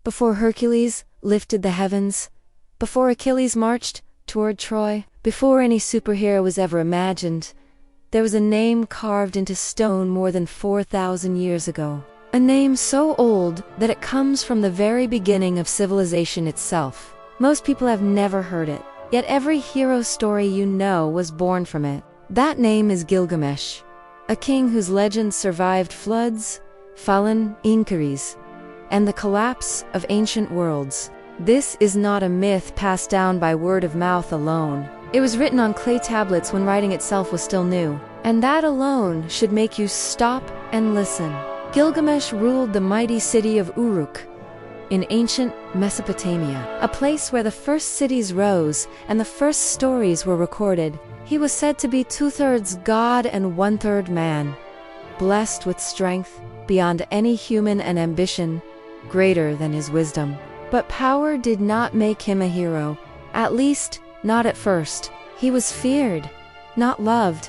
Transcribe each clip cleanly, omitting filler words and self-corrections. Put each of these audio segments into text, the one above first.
before Hercules lifted the heavens, before Achilles marched toward Troy, before any superhero was ever imagined, there was a name carved into stone more than 4,000 years ago. A name so old that it comes from the very beginning of civilization itself. Most people have never heard it, yet every hero story you know was born from it. That name is Gilgamesh, a king whose legend survived floods, fallen inquiries, and the collapse of ancient worlds. This is not a myth passed down by word of mouth alone. It was written on clay tablets when writing itself was still new, and that alone should make you stop and listen. Gilgamesh ruled the mighty city of Uruk in ancient Mesopotamia, a place where the first cities rose and the first stories were recorded. He was said to be 2/3 god and 1/3 man, blessed with strength beyond any human and ambition greater than his wisdom. But power did not make him a hero, at least not at first. He was feared, not loved,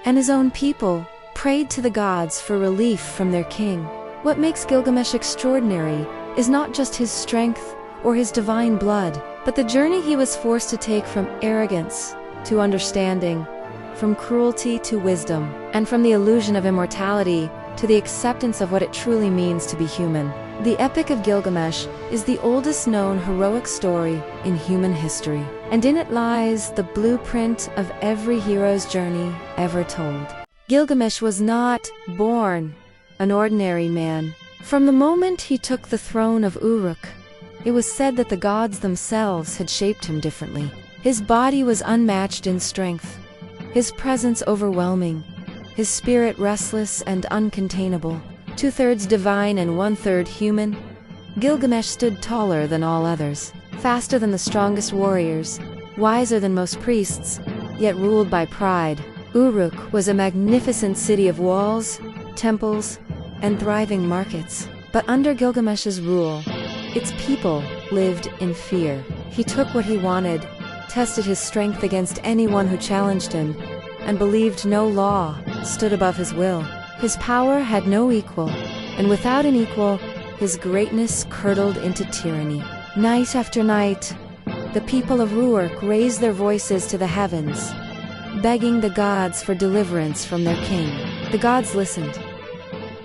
and his own people prayed to the gods for relief from their king. What makes Gilgamesh extraordinary is not just his strength or his divine blood, but the journey he was forced to take from arrogance to understanding, from cruelty to wisdom, and from the illusion of immortality to the acceptance of what it truly means to be human. The Epic of Gilgamesh is the oldest known heroic story in human history, and in it lies the blueprint of every hero's journey ever told. Gilgamesh was not born an ordinary man. From the moment he took the throne of Uruk, it was said that the gods themselves had shaped him differently. His body was unmatched in strength, his presence overwhelming, his spirit restless and uncontainable. 2/3 divine and 1/3 human, Gilgamesh stood taller than all others, faster than the strongest warriors, wiser than most priests, yet ruled by pride. Uruk was a magnificent city of walls, temples, and thriving markets. But under Gilgamesh's rule, its people lived in fear. He took what he wanted, tested his strength against anyone who challenged him, and believed no law stood above his will. His power had no equal, and without an equal, his greatness curdled into tyranny. Night after night, the people of Uruk raised their voices to the heavens, begging the gods for deliverance from their king. The gods listened.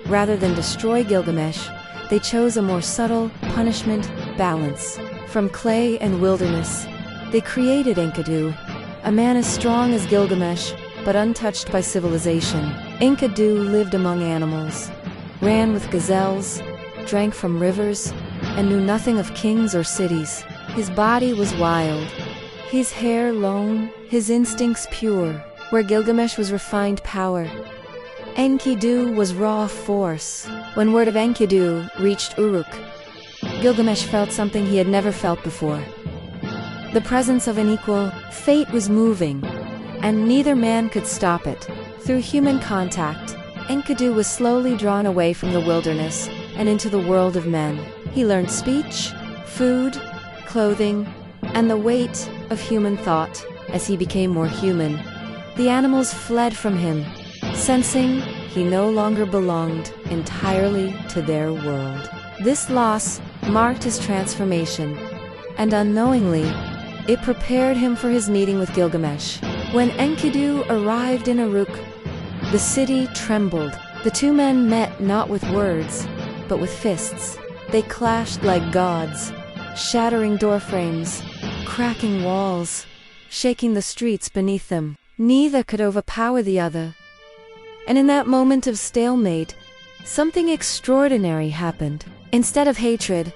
Rather than destroy Gilgamesh, they chose a more subtle punishment balance. From clay and wilderness, they created Enkidu, a man as strong as Gilgamesh, but untouched by civilization. Enkidu lived among animals, ran with gazelles, drank from rivers, and knew nothing of kings or cities. His body was wild, his hair lone, his instincts pure. Where Gilgamesh was refined power, Enkidu was raw force. When word of Enkidu reached Uruk, Gilgamesh felt something he had never felt before. The presence of an equal. Fate was moving, and neither man could stop it. Through human contact, Enkidu was slowly drawn away from the wilderness and into the world of men. He learned speech, food, clothing, and the weight of human thought. As he became more human, the animals fled from him, sensing he no longer belonged entirely to their world. This loss marked his transformation, and unknowingly, it prepared him for his meeting with Gilgamesh. When Enkidu arrived in Uruk, the city trembled. The two men met not with words, but with fists. They clashed like gods, shattering doorframes, cracking walls, shaking the streets beneath them. Neither could overpower the other. And in that moment of stalemate, something extraordinary happened. Instead of hatred,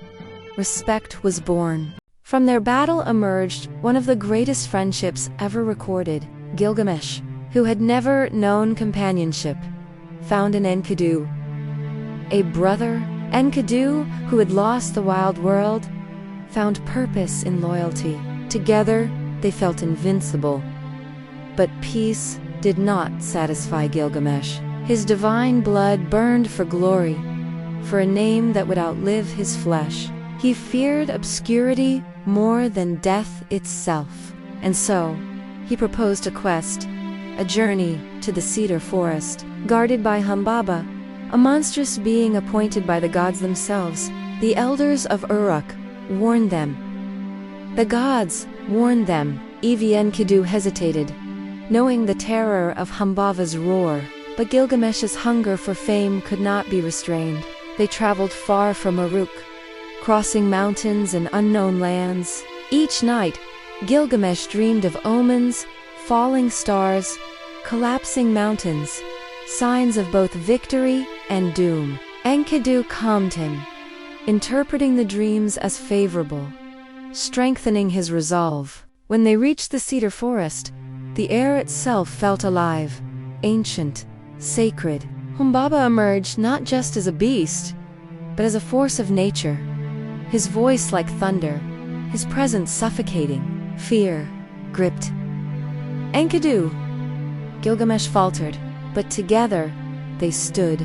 respect was born. From their battle emerged one of the greatest friendships ever recorded. Gilgamesh, who had never known companionship, found in Enkidu a brother. Enkidu, who had lost the wild world, found purpose in loyalty. Together, they felt invincible. But peace did not satisfy Gilgamesh. His divine blood burned for glory, for a name that would outlive his flesh. He feared obscurity more than death itself. And so, he proposed a quest, a journey to the cedar forest. Guarded by Humbaba, a monstrous being appointed by the gods themselves, The elders of Uruk warned them. The gods warned them. Enkidu hesitated, knowing the terror of Humbava's roar. But Gilgamesh's hunger for fame could not be restrained. They traveled far from Uruk, crossing mountains and unknown lands. Each night, Gilgamesh dreamed of omens, falling stars, collapsing mountains, signs of both victory and doom. Enkidu calmed him, interpreting the dreams as favorable, strengthening his resolve. When they reached the cedar forest, the air itself felt alive, ancient, sacred. Humbaba emerged not just as a beast, but as a force of nature. His voice like thunder, his presence suffocating. Fear gripped Enkidu. Gilgamesh faltered, but together they stood.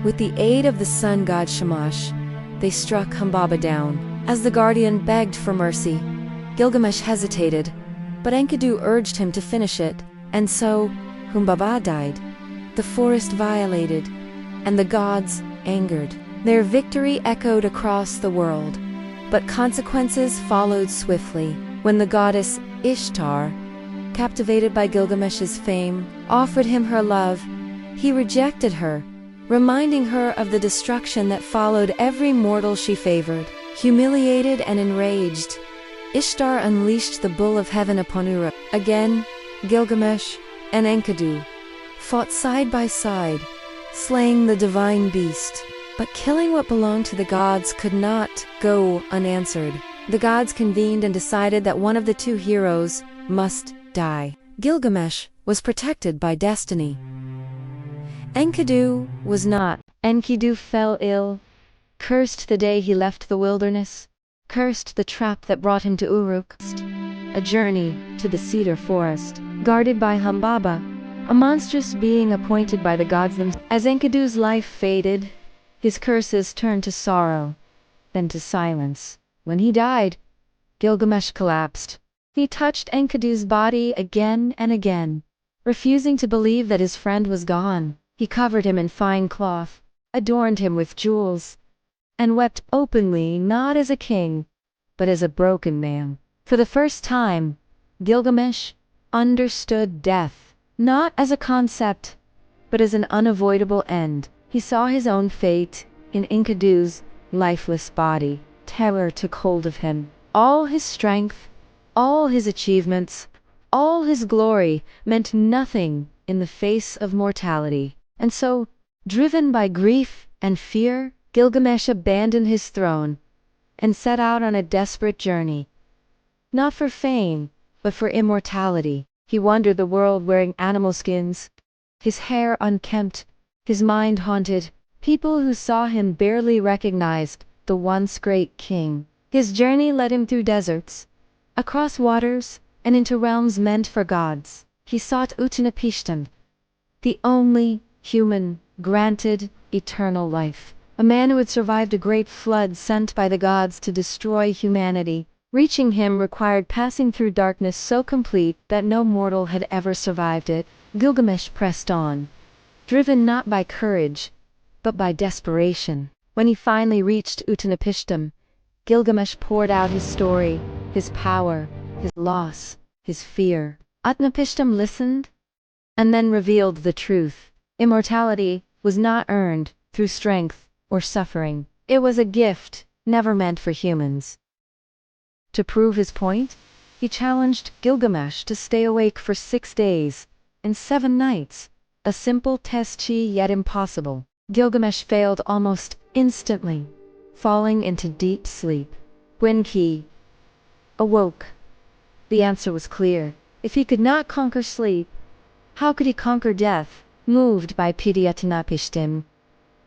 With the aid of the sun god Shamash, they struck Humbaba down. As the guardian begged for mercy, Gilgamesh hesitated, but Enkidu urged him to finish it, and so Humbaba died. The forest violated, and the gods angered. Their victory echoed across the world, but consequences followed swiftly. When the goddess Ishtar, captivated by Gilgamesh's fame, offered him her love, he rejected her, reminding her of the destruction that followed every mortal she favored. Humiliated and enraged, Ishtar unleashed the bull of heaven upon Uruk. Again, Gilgamesh and Enkidu fought side by side, slaying the divine beast. But killing what belonged to the gods could not go unanswered. The gods convened and decided that one of the two heroes must die. Gilgamesh was protected by destiny. Enkidu was not. Enkidu fell ill, cursed the day he left the wilderness, cursed the trap that brought him to Uruk, a journey to the cedar forest, guarded by Humbaba, a monstrous being appointed by the gods themselves. As Enkidu's life faded, his curses turned to sorrow, then to silence. When he died, Gilgamesh collapsed. He touched Enkidu's body again and again, refusing to believe that his friend was gone. He covered him in fine cloth, adorned him with jewels, and wept openly, not as a king, but as a broken man. For the first time, Gilgamesh understood death, not as a concept, but as an unavoidable end. He saw his own fate in Enkidu's lifeless body. Terror took hold of him. All his strength, all his achievements, all his glory meant nothing in the face of mortality. And so, driven by grief and fear, Gilgamesh abandoned his throne and set out on a desperate journey. Not for fame, but for immortality. He wandered the world wearing animal skins, his hair unkempt, his mind haunted. People who saw him barely recognized the once great king. His journey led him through deserts, across waters, and into realms meant for gods. He sought Utnapishtim, the only human granted eternal life. A man who had survived a great flood sent by the gods to destroy humanity. Reaching him required passing through darkness so complete that no mortal had ever survived it. Gilgamesh pressed on, driven not by courage, but by desperation. When he finally reached Utnapishtim, Gilgamesh poured out his story, his power, his loss, his fear. Utnapishtim listened, and then revealed the truth. Immortality was not earned through strength or suffering. It was a gift never meant for humans. To prove his point, he challenged Gilgamesh to stay awake for 6 days and 7 nights, a simple test yet impossible. Gilgamesh failed almost instantly, falling into deep sleep. When he awoke, the answer was clear. If he could not conquer sleep, how could he conquer death? Moved by pity, Utnapishtim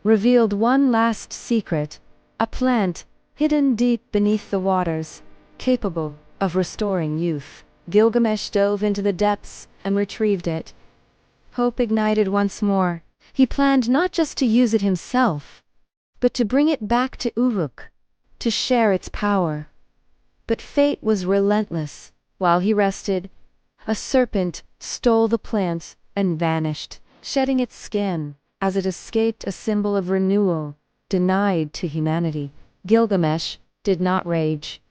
revealed one last secret, a plant hidden deep beneath the waters, capable of restoring youth. Gilgamesh dove into the depths and retrieved it. Hope ignited once more. He planned not just to use it himself, but to bring it back to Uruk, to share its power. But fate was relentless. While he rested, a serpent stole the plant and vanished, shedding its skin as it escaped, a symbol of renewal denied to humanity. Gilgamesh did not rage.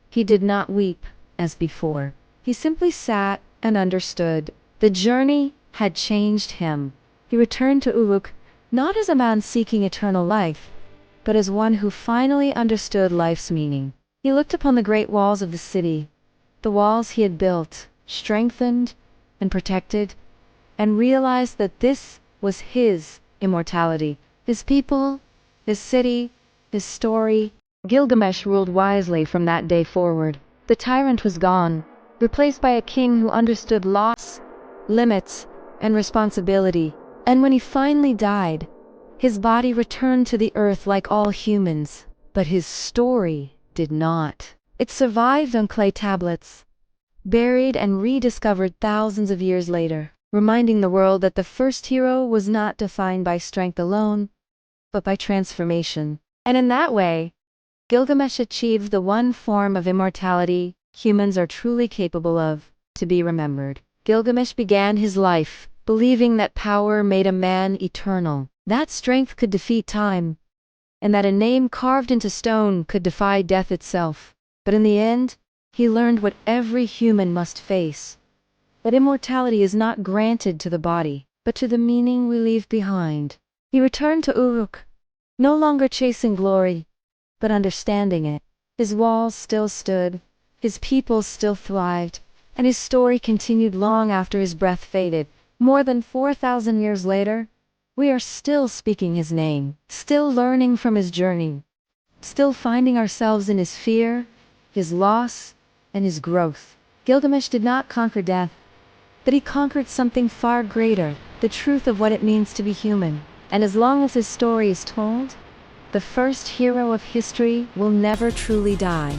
He did not weep as before. He simply sat and understood. The journey had changed him. He returned to Uruk not as a man seeking eternal life, but as one who finally understood life's meaning. He looked upon the great walls of the city, the walls he had built, strengthened, and protected, and realized that this was his immortality, his people, his city, his story. Gilgamesh ruled wisely from that day forward. The tyrant was gone, replaced by a king who understood loss, limits, and responsibility. And when he finally died, his body returned to the earth like all humans. But his story did not. It survived on clay tablets, buried and rediscovered thousands of years later, reminding the world that the first hero was not defined by strength alone, but by transformation. And in that way, Gilgamesh achieved the one form of immortality humans are truly capable of, to be remembered. Gilgamesh began his life believing that power made a man eternal, that strength could defeat time, and that a name carved into stone could defy death itself. But in the end, he learned what every human must face, that immortality is not granted to the body, but to the meaning we leave behind. He returned to Uruk, no longer chasing glory, but understanding it. His walls still stood, his people still thrived, and his story continued long after his breath faded. More than 4,000 years later, we are still speaking his name, still learning from his journey, still finding ourselves in his fear, his loss, and his growth. Gilgamesh did not conquer death, but he conquered something far greater, the truth of what it means to be human. And as long as his story is told, the first hero of history will never truly die.